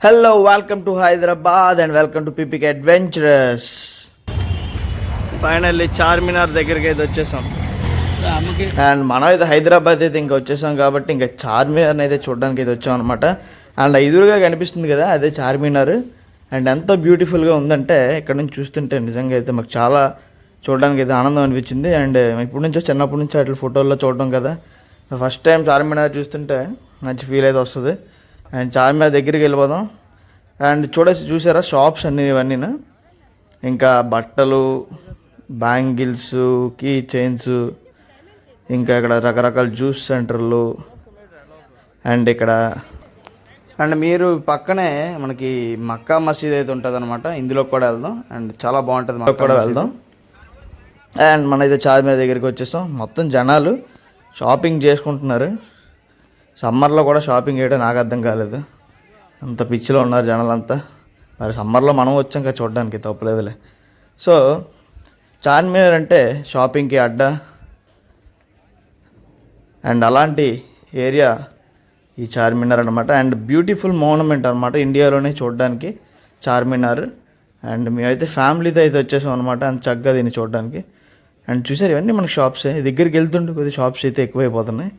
Hello welcome to Hyderabad and welcome to PPK adventurous. Finally Charminar దగ్గరికి అయితే వచ్చేసాం. అండ్ మనం అయితే హైదరాబాద్ అయితే ఇంకా వచ్చేసాం కాబట్టి ఇంకా చార్మినార్ అయితే చూడడానికి అయితే వచ్చాం అనమాట. అండ్ ఎదురుగా కనిపిస్తుంది కదా అదే చార్మినార్. అండ్ ఎంత బ్యూటిఫుల్గా ఉందంటే ఇక్కడ నుంచి చూస్తుంటే నిజంగా అయితే మాకు చాలా చూడడానికి అయితే ఆనందం అనిపించింది. అండ్ ఇప్పటి నుంచో చిన్నప్పటి నుంచి అట్లా ఫోటోల్లో చూడడం కదా, ఫస్ట్ టైం చార్మినార్ చూస్తుంటే మంచి ఫీల్ అయితే వస్తుంది. అండ్ చార్మినార్ దగ్గరికి వెళ్ళిపోదాం. అండ్ చూసారా షాప్స్ అన్నీ ఇవన్నీనా, ఇంకా బట్టలు, బ్యాంగిల్స్, కీ చైన్స్, ఇంకా ఇక్కడ రకరకాల జ్యూస్ సెంటర్లు. అండ్ ఇక్కడ అండ్ మీరు పక్కనే మనకి మక్కా మసీద్ అయితే ఉంటుంది అనమాట, ఇందులో కూడా వెళ్దాం. అండ్ చాలా బాగుంటుంది, మక్కా కూడా వెళ్దాం. అండ్ మనైతే చార్మినార్ దగ్గరికి వచ్చేసాం. మొత్తం జనాలు షాపింగ్ చేసుకుంటున్నారు. సమ్మర్లో కూడా షాపింగ్ చేయడం నాకు అర్థం కాలేదు, అంత పిచ్చిలో ఉన్నారు జనాలంతా. మరి సమ్మర్లో మనం వచ్చాం కదా చూడడానికి, తప్పలేదులే. సో చార్మినార్ అంటే షాపింగ్కి అడ్డా. అండ్ అలాంటి ఏరియా ఈ చార్మినార్ అనమాట. అండ్ బ్యూటిఫుల్ మోనుమెంట్ అనమాట, ఇండియాలోనే చూడడానికి చార్మినార్. అండ్ మేమైతే ఫ్యామిలీతో అయితే వచ్చేసాం అనమాట, అంత చక్కగా దీన్ని చూడడానికి. అండ్ చూసారు ఇవన్నీ మనకి షాప్సే. దగ్గరికి వెళ్తుంటే కొద్దిగా షాప్స్ అయితే ఎక్కువైపోతున్నాయి,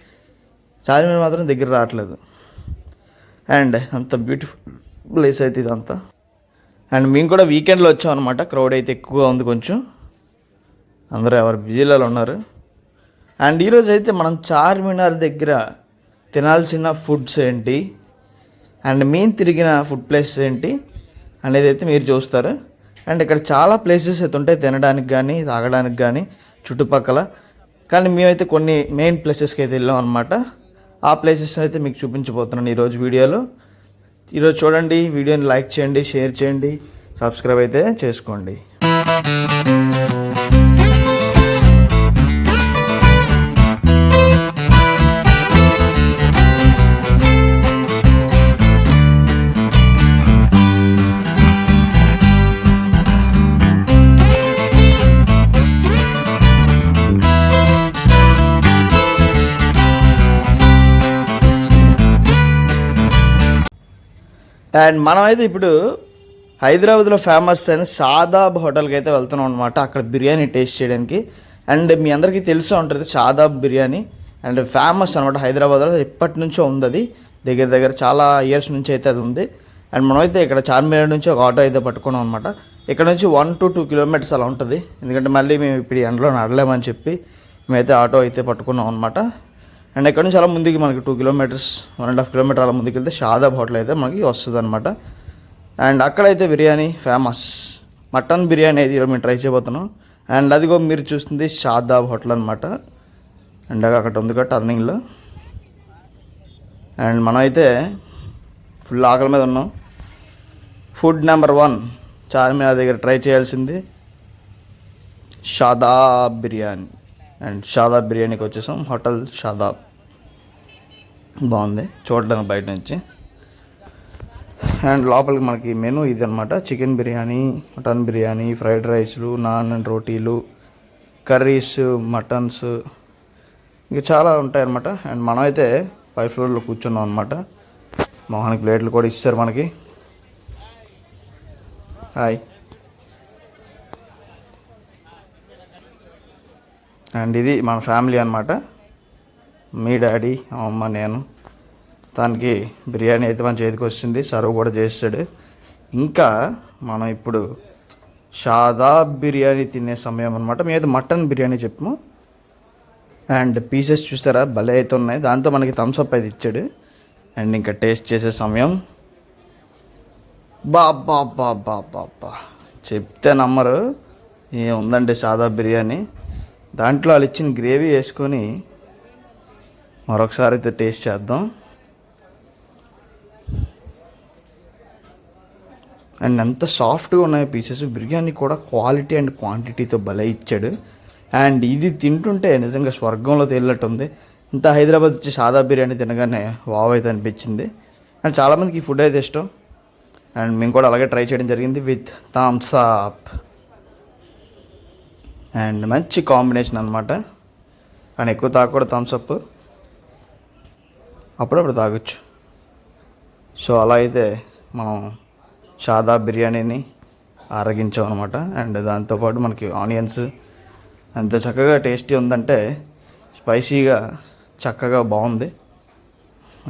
చార్మినార్ మాత్రం దగ్గర రావట్లేదు. అండ్ అంత బ్యూటిఫుల్ ప్లేస్ అయితే ఇదంతా. అండ్ మేము కూడా వీకెండ్లో వచ్చాం అనమాట. క్రౌడ్ అయితే ఎక్కువగా ఉంది కొంచెం, అందరూ ఎవరు బిజీలలో ఉన్నారు. అండ్ ఈరోజు అయితే మనం చార్మినార్ దగ్గర తినాల్సిన ఫుడ్స్ ఏంటి, అండ్ మేము తిరిగిన ఫుడ్ ప్లేసెస్ ఏంటి అనేది అయితే మీరు చూస్తారు. అండ్ ఇక్కడ చాలా ప్లేసెస్ అయితే ఉంటాయి తినడానికి కానీ తాగడానికి కానీ చుట్టుపక్కల. కానీ మేమైతే కొన్ని మెయిన్ ప్లేసెస్కి అయితే వెళ్ళాం అనమాట. ఆ ప్లేసెస్ అయితే మీకు చూపించబోతున్నాను ఈరోజు వీడియోలో. ఈరోజు చూడండి, వీడియోని లైక్ చేయండి, షేర్ చేయండి, సబ్స్క్రైబ్ అయితే చేసుకోండి. అండ్ మనమైతే ఇప్పుడు హైదరాబాద్లో ఫేమస్ అయిన షాదాబ్ హోటల్కి అయితే వెళ్తున్నాం అనమాట, అక్కడ బిర్యానీ టేస్ట్ చేయడానికి. అండ్ మీ అందరికీ తెలిసే ఉంటుంది షాదాబ్ బిర్యానీ. అండ్ ఫేమస్ అనమాట హైదరాబాద్లో, ఎప్పటి నుంచో ఉంది అది, దగ్గర దగ్గర చాలా ఇయర్స్ నుంచి అయితే అది ఉంది. అండ్ మనమైతే ఇక్కడ చార్మినార్ నుంచి ఒక ఆటో అయితే పట్టుకున్నాం అనమాట. ఇక్కడ నుంచి 1 to 2 kilometers అలా ఉంటుంది, ఎందుకంటే మళ్ళీ మేము ఇప్పుడు ఎండలో నడలేమని చెప్పి మేమైతే ఆటో అయితే పట్టుకున్నాం అనమాట. అండ్ ఇక్కడ నుంచి అలా ముందుకి మనకి 2 kilometers, 1.5 kilometers అలా ముందుకు వెళ్తే షాదాబ్ హోటల్ అయితే మనకి వస్తుంది అనమాట. అండ్ అక్కడైతే బిర్యానీ ఫేమస్, మటన్ బిర్యానీ అయితే ఈరోజు మేము ట్రై చేయబోతున్నాం. అండ్ అదిగో మీరు చూస్తుంది షాదాబ్ హోటల్ అనమాట. అండ్ అక్కడ ఉంది కదా టర్నింగ్లో. అండ్ మనమైతే ఫుల్ ఆకలి మీద ఉన్నాం. ఫుడ్ నెంబర్ 1 చార్మినార్ దగ్గర ట్రై చేయాల్సింది షాదాబ్ బిర్యానీ. అండ్ షాదాబ్ బిర్యానీకి వచ్చేసాం, హోటల్ షాదాబ్. బాగుంది చూడడానికి బయట నుంచి. అండ్ లోపలికి మనకి మెనూ ఇది అనమాట, chicken biryani, mutton biryani, fried రైస్లు, నాన్ అండ్ రోటీలు, కర్రీస్, మటన్స్, ఇంకా చాలా ఉంటాయి అనమాట. అండ్ మనమైతే 5th floorలో కూర్చున్నాం అనమాట. మొహానికి ప్లేట్లు కూడా ఇస్తారు మనకి. హాయ్. అండ్ ఇది మన ఫ్యామిలీ అనమాట, మీ డాడీ, అమ్మ, నేను. దానికి బిర్యానీ అయితే మన చేతికి వచ్చింది, సర్వ్ కూడా చేస్తాడు. ఇంకా మనం ఇప్పుడు షాదాబ్ బిర్యానీ తినే సమయం అనమాట. మేమైతే మటన్ బిర్యానీ చెప్పాము. అండ్ పీసెస్ చూసారా భలే అయితే ఉన్నాయి, దాంతో మనకి థమ్స్అప్ అయితే ఇచ్చాడు. అండ్ ఇంకా టేస్ట్ చేసే సమయం. బాబా బాబా బాబా చెప్తే నమ్మరు, ఏముందండి షాదాబ్ బిర్యానీ. దాంట్లో వాళ్ళు ఇచ్చిన గ్రేవీ వేసుకొని మరొకసారి అయితే టేస్ట్ చేద్దాం. అండ్ ఎంత సాఫ్ట్గా ఉన్నాయి పీసెస్. బిర్యానీ కూడా క్వాలిటీ అండ్ క్వాంటిటీతో భలే ఇచ్చాడు. అండ్ ఇది తింటుంటే నిజంగా స్వర్గంలో తేలినట్టుంది. ఇంత హైదరాబాద్ వచ్చి షాదాబ్ బిర్యానీ తినగానే వావ్ అయితే అనిపించింది. అండ్ చాలామందికి ఈ ఫుడ్ అయితే ఇష్టం. అండ్ మేము కూడా అలాగే ట్రై చేయడం జరిగింది విత్ థమ్స్ అప్. అండ్ మంచి కాంబినేషన్ అనమాట. కానీ ఎక్కువ తాగకూడదు థమ్స్అప్, అప్పుడప్పుడు తాగొచ్చు. సో అలా అయితే మనం సాదా బిర్యానీని ఆరగించాం అనమాట. అండ్ దాంతోపాటు మనకి ఆనియన్స్ ఎంత చక్కగా టేస్టీ ఉందంటే స్పైసీగా చక్కగా బాగుంది.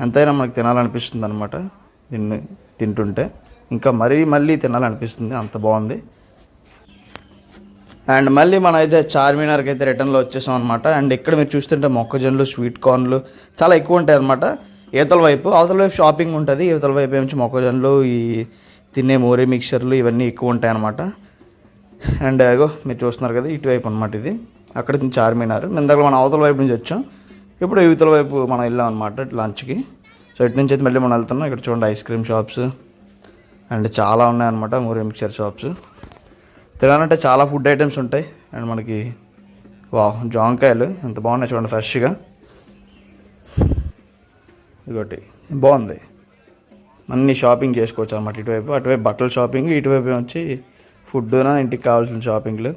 ఎంతైనా మనకు తినాలనిపిస్తుంది అనమాట. దీన్ని తింటుంటే ఇంకా మళ్ళీ తినాలనిపిస్తుంది, అంత బాగుంది. అండ్ మళ్ళీ మనం అయితే చార్మినార్కి అయితే రిటర్న్లో వచ్చేసాం అనమాట. అండ్ ఇక్కడ మీరు చూస్తుంటే మొక్కజొన్నలు, స్వీట్ కార్న్లు చాలా ఎక్కువ ఉంటాయి అనమాట. అవతల వైపు షాపింగ్ ఉంటుంది, యువతల వైపు నుంచి మొక్కజొన్నలు, ఈ తినే మోరీ మిక్చర్లు ఇవన్నీ ఎక్కువ ఉంటాయి అనమాట. అండ్ అగో మీరు చూస్తున్నారు కదా ఇటువైపు అనమాట, ఇది అక్కడ నుంచి చార్మినార్. ఇందాక మనం అవతల వైపు నుంచి వచ్చాం, ఇప్పుడు యువతల వైపు మనం వెళ్ళాం అనమాట లంచ్కి. సో ఇటు నుంచి అయితే మళ్ళీ మనం వెళ్తున్నాం. ఇక్కడ చూడండి ఐస్ క్రీమ్ షాప్స్ అండ్ చాలా ఉన్నాయన్నమాట, మోరీ మిక్చర్ షాప్స్. తినాలంటే చాలా ఫుడ్ ఐటమ్స్ ఉంటాయి. అండ్ మనకి జాంకాయలు ఎంత బాగున్నాయి చూడండి, ఫ్రెష్గా. ఇదొకటి బాగుంది, అన్ని షాపింగ్ చేసుకోవచ్చు అనమాట. అటువైపు బట్టల షాపింగ్, ఇటువైపు వచ్చి ఫుడ్నా ఇంటికి కావాల్సిన షాపింగ్లు.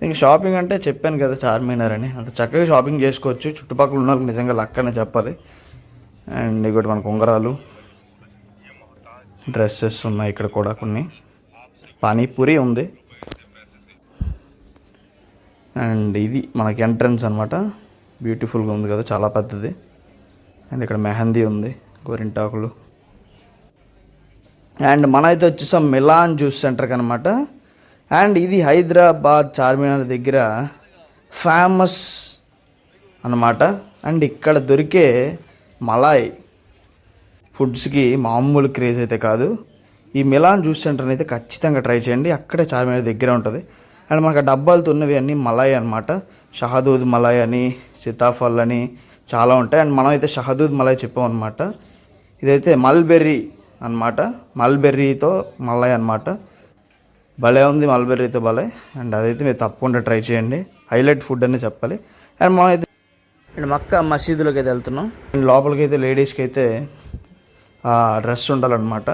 ఇంక షాపింగ్ అంటే చెప్పాను కదా చార్మినార్ అని, అంత చక్కగా షాపింగ్ చేసుకోవచ్చు. చుట్టుపక్కల ఉన్న వాళ్ళకి నిజంగా లక్కనే చెప్పాలి. అండ్ ఇంకోటి మనకు ఉంగరాలు, డ్రెస్సెస్ ఉన్నాయి ఇక్కడ కూడా కొన్ని. పానీపూరి ఉంది. అండ్ ఇది మనకి ఎంట్రన్స్ అనమాట, బ్యూటిఫుల్గా ఉంది కదా, చాలా పెద్దది. అండ్ ఇక్కడ మెహందీ ఉంది, గోరింటాకులు. అండ్ మనమైతే వచ్చేసాం మిలాన్ జ్యూస్ సెంటర్కి అనమాట. అండ్ ఇది హైదరాబాద్ చార్మినార్ దగ్గర ఫేమస్ అన్నమాట. అండ్ ఇక్కడ దొరికే మలాయ్ ఫుడ్స్కి మామూలు క్రేజ్ అయితే కాదు. ఈ మిలాన్ జ్యూస్ సెంటర్ని అయితే ఖచ్చితంగా ట్రై చేయండి, అక్కడే చార్మినార్ దగ్గర ఉంటుంది. అండ్ మనకు డబ్బాలతో ఉన్నవి అన్నీ మలాయ్ అనమాట. షహదూద్ మలాయ్ అని, సీతాఫల్ అని చాలా ఉంటాయి. అండ్ మనం అయితే షహదూద్ మలాయ్ చెప్పాం అనమాట. ఇదైతే మల్బెర్రీ అనమాట, మల్బెర్రీతో మలాయ్ అనమాట. భలే ఉంది మల్బెర్రీతో భలే. అండ్ అదైతే మీరు తప్పకుండా ట్రై చేయండి, హైలైట్ ఫుడ్ అని చెప్పాలి. అండ్ మనం అయితే అండ్ మక్కా మసీదులోకి అయితే వెళ్తున్నాం. అండ్ లోపలికి అయితే లేడీస్కి అయితే డ్రెస్ ఉండాలన్నమాట,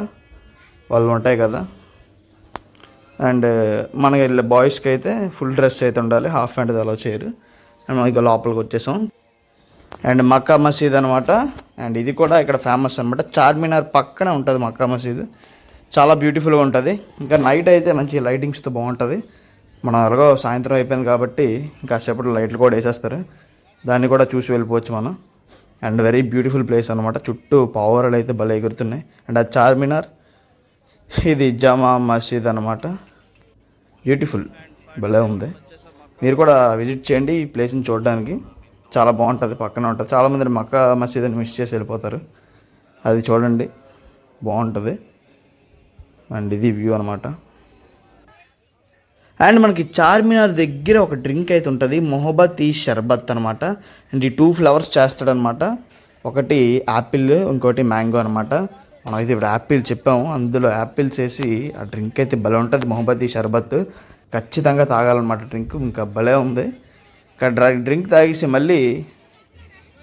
వాళ్ళు ఉంటాయి కదా. అండ్ మనకి బాయ్స్కి అయితే ఫుల్ డ్రెస్ అయితే ఉండాలి, హాఫ్ ప్యాంట్ అలా చేయరు. అండ్ మనం ఇక లోపలికి వచ్చేసాం. అండ్ మక్కా మసీద్ అనమాట. అండ్ ఇది కూడా ఇక్కడ ఫేమస్ అనమాట, చార్మినార్ పక్కనే ఉంటుంది మక్కా మసీద్. చాలా బ్యూటిఫుల్గా ఉంటుంది. ఇంకా నైట్ అయితే మంచి లైటింగ్స్తో బాగుంటుంది. మనం ఎలాగో సాయంత్రం అయిపోయింది కాబట్టి ఇంకా సేపట్లో లైట్లు కూడా వేసేస్తారు, దాన్ని కూడా చూసి వెళ్ళిపోవచ్చు మనం. అండ్ వెరీ బ్యూటిఫుల్ ప్లేస్ అనమాట, చుట్టూ పావురాలు అయితే భలే ఎగురుతున్నాయి. అండ్ అది చార్మినార్, ఇది జామా మసీద్ అనమాట. బ్యూటిఫుల్, భలే ఉంది. మీరు కూడా విజిట్ చేయండి ఈ ప్లేస్ని చూడడానికి, చాలా బాగుంటుంది, పక్కన ఉంటుంది. చాలామంది మక్కా మసీద్ని మిస్ చేసి వెళ్ళిపోతారు, అది చూడండి బాగుంటుంది. అండ్ ఇది వ్యూ అనమాట. అండ్ మనకి చార్మినార్ దగ్గర ఒక డ్రింక్ అయితే ఉంటుంది, మొహబ్బత్ ఈ షర్బత్ అనమాట. అండ్ ఈ 2 ఫ్లేవర్స్ చేస్తాడనమాట, ఒకటి యాపిల్, ఇంకోటి మ్యాంగో అనమాట. మనం అయితే ఇప్పుడు యాపిల్ చెప్పాము, అందులో యాపిల్స్ వేసి ఆ డ్రింక్ అయితే భలే ఉంటుంది, మొహబ్బత్ ఈ షర్బత్. ఖచ్చితంగా తాగాలన్నమాట డ్రింక్, ఇంకా భలే ఉంది. ఇక్కడ డ్రింక్ తాగేసి మళ్ళీ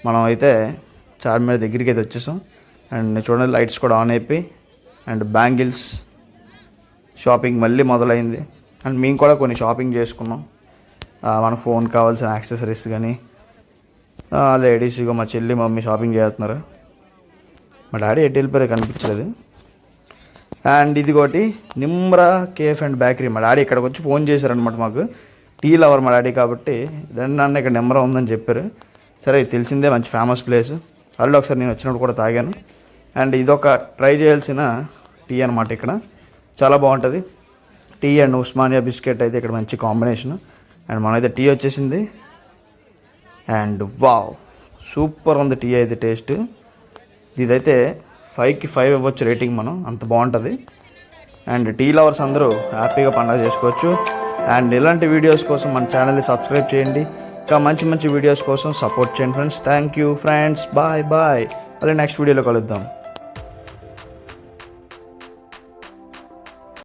మనం అయితే చార్మినార్ దగ్గరికి అయితే వచ్చేసాం. అండ్ చూడండి లైట్స్ కూడా ఆన్ అయిపోయి. అండ్ బ్యాంగిల్స్ షాపింగ్ మళ్ళీ మొదలైంది. అండ్ మేము కూడా కొన్ని షాపింగ్ చేసుకున్నాం, మన ఫోన్ కావాల్సిన యాక్సెసరీస్ కానీ. లేడీస్ ఇక మా చెల్లి మమ్మీ షాపింగ్ చేస్తున్నారు, మా డాడీ ఎటు వెళ్ళిపోయారు కనిపించలేదు. అండ్ ఇదిగోటి నిమ్రా కేఫ్ అండ్ బేకరీ. మా డాడీ ఇక్కడికి వచ్చి ఫోన్ చేశారనమాట, మాకు టీ లవర్ మా డాడీ కాబట్టి, నాన్న ఇక్కడ నిమ్రా ఉందని చెప్పారు. సరే తెలిసిందే, మంచి ఫేమస్ ప్లేస్. ఆల్రెడీ ఒకసారి నేను వచ్చినప్పుడు కూడా తాగాను. అండ్ ఇదొక ట్రై చేయాల్సిన టీ అనమాట, ఇక్కడ చాలా బాగుంటుంది. టీ అండ్ ఉస్మానియా బిస్కెట్ అయితే ఇక్కడ మంచి కాంబినేషన్. అండ్ మనమైతే టీ వచ్చేసింది. అండ్ వావ్, సూపర్ ఉంది టీ అయితే, టేస్ట్ ఇదైతే 5కి 5 ఇవ్వచ్చు రేటింగ్ మనం, అంత బాగుంటుంది. అండ్ టీ లవర్స్ అందరూ హ్యాపీగా పండుగ చేసుకోవచ్చు. అండ్ ఇలాంటి వీడియోస్ కోసం మన ఛానల్ని సబ్స్క్రైబ్ చేయండి, ఇంకా మంచి వీడియోస్ కోసం సపోర్ట్ చేయండి friends. Thank you friends, bye. మళ్ళీ నెక్స్ట్ వీడియోలో కలుద్దాం.